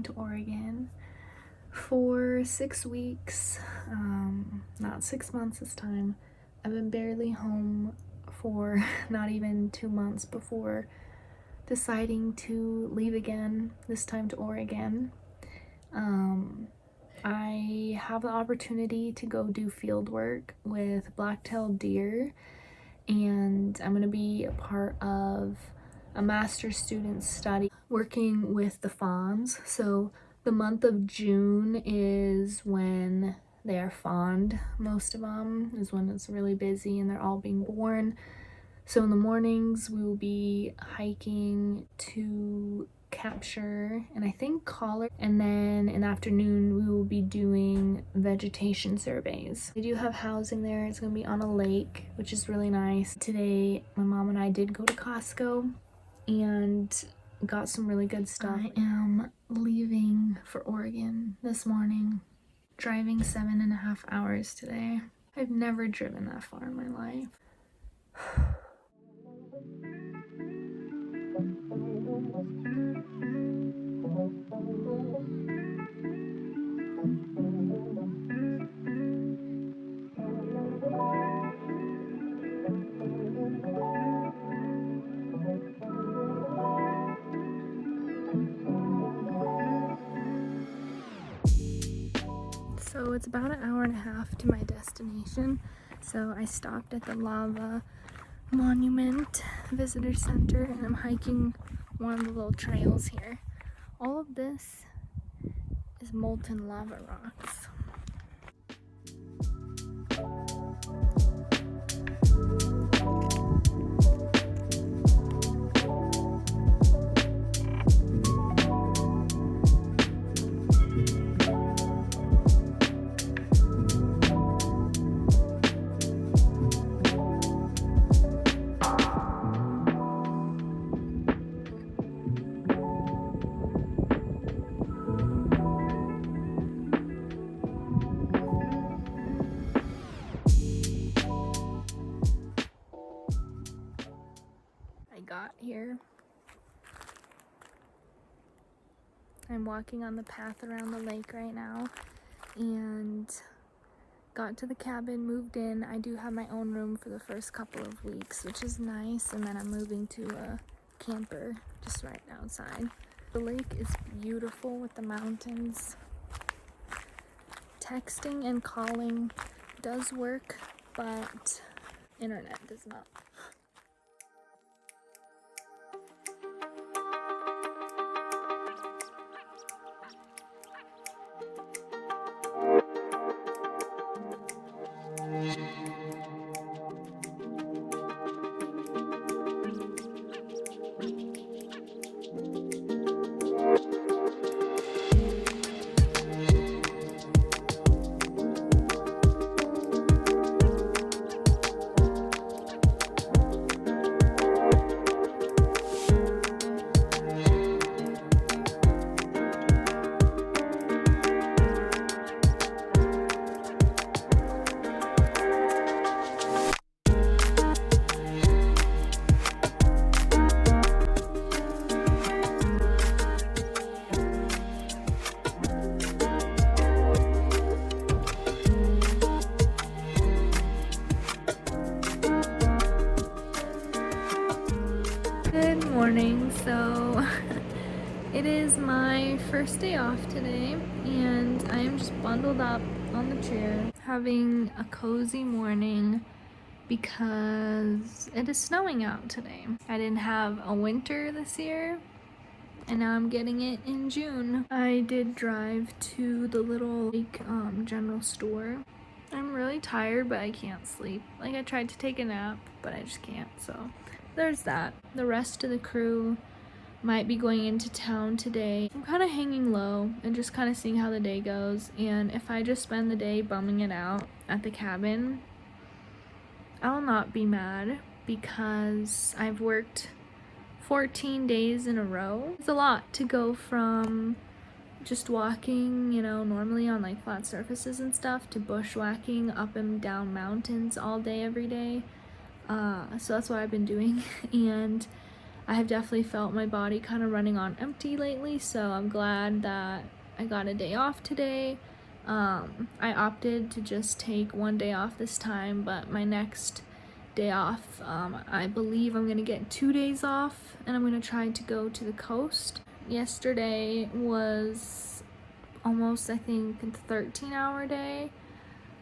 going to Oregon for 6 weeks, not 6 months this time. I've been barely home for not even 2 months before deciding to leave again, this time to Oregon. I have the opportunity to go do field work with black-tailed deer, and I'm going to be a part of a master's student study working with the fawns. So the month of June is when they are fawned. Most of them is when it's really busy and they're all being born. So in the mornings we will be hiking to capture and I think collar, and then in the afternoon we will be doing vegetation surveys. They do have housing there. It's gonna be on a lake, which is really nice. Today my mom and I did go to Costco and got some really good stuff. I am leaving for Oregon this morning, driving 7.5 hours today. I've never driven that far in my life. So it's about 1.5 hours to my destination. So I stopped at the Lava Monument Visitor Center and I'm hiking one of the little trails here. All of this is molten lava rocks. Got here. I'm walking on the path around the lake right now and got to the cabin, moved in. I do have my own room for the first couple of weeks, which is nice, and then I'm moving to a camper just right outside. The lake is beautiful with the mountains. Texting and calling does work, but internet does not. Good morning. So it is my first day off today and I am just bundled up on the chair having a cozy morning because it is snowing out today. I didn't have a winter this year and now I'm getting it in June. I did drive to the little general store. I'm really tired, but I can't sleep. Like, I tried to take a nap, but I just can't, so there's that. The rest of the crew might be going into town today. I'm kind of hanging low and just kind of seeing how the day goes, and if I just spend the day bumming it out at the cabin, I'll not be mad because I've worked 14 days in a row. It's a lot to go from just walking, you know, normally on like flat surfaces and stuff, to bushwhacking up and down mountains all day every day. So that's what I've been doing, and I have definitely felt my body kind of running on empty lately, so I'm glad that I got a day off today. I opted to just take one day off this time, but my next day off, I believe I'm gonna get 2 days off, and I'm gonna try to go to the coast. Yesterday was almost, I think, a 13-hour day.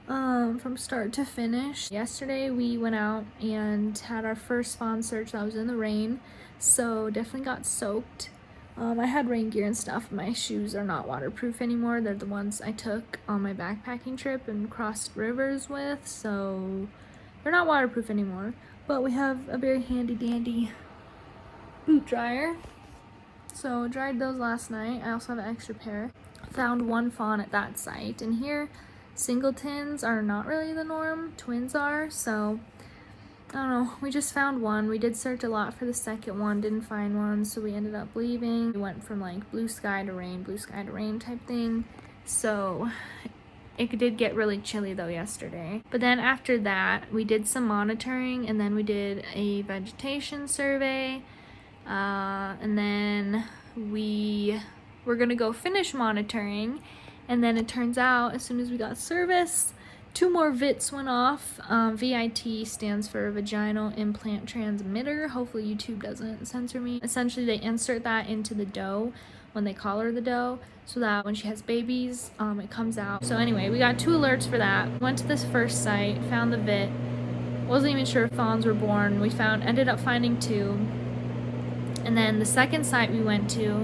From start to finish. Yesterday we went out and had our first fawn search that was in the rain, so definitely got soaked. I had rain gear and stuff. My shoes are not waterproof anymore. They're the ones I took on my backpacking trip and crossed rivers with, so they're not waterproof anymore. But we have a very handy dandy boot dryer, so dried those last night. I also have an extra pair. Found one fawn at that site, and here singletons are not really the norm, twins are, so I don't know, we just found one. We did search a lot for the second one, didn't find one, so we ended up leaving. We went from like blue sky to rain type thing, so it did get really chilly though yesterday. But then after that, we did some monitoring, and then we did a vegetation survey, and then we were gonna go finish monitoring. And then it turns out, as soon as we got service, 2 more VITs went off. VIT stands for vaginal implant transmitter. Hopefully YouTube doesn't censor me. Essentially, they insert that into the doe when they collar the doe, so that when she has babies, it comes out. So anyway, we got 2 alerts for that. Went to this first site, found the VIT. Wasn't even sure if fawns were born. We ended up finding 2. And then the second site we went to,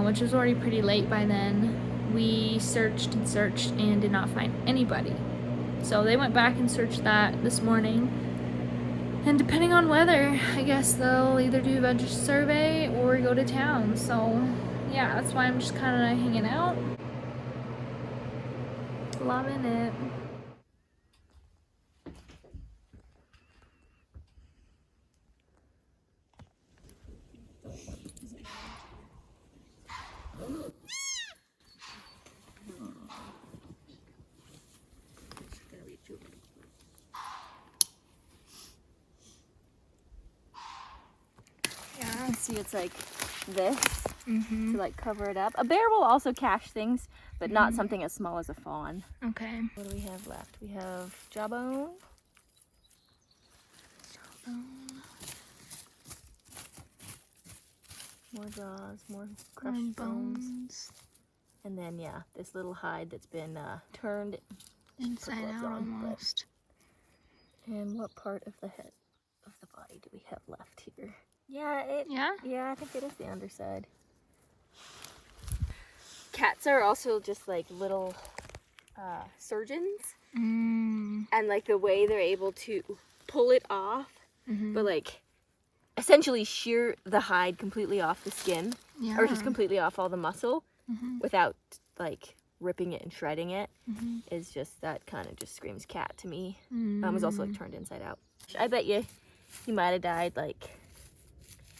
which was already pretty late by then, we searched and did not find anybody. So they went back and searched that this morning. And depending on weather, I guess they'll either do a veg survey or go to town. So yeah, that's why I'm just kind of hanging out. Loving it. See, it's like this to like cover it up. A bear will also cache things, but not something as small as a fawn. Okay. What do we have left? We have jawbone. More jaws, more crushed bones. And then yeah, this little hide that's been turned inside out almost. And what part of the head of the body do we have left here? Yeah, I think it is the underside. Cats are also just like little surgeons, and like the way they're able to pull it off, but like essentially shear the hide completely off the skin, or just completely off all the muscle, without like ripping it and shredding it, is just, that kind of just screams cat to me. It was also like turned inside out. I bet you might have died like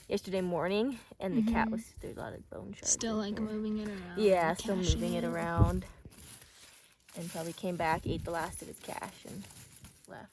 yesterday morning, and the cat was, there's a lot of bone shards. Still like moving it around. Yeah, still moving it around. And probably came back, ate the last of his cash, and left.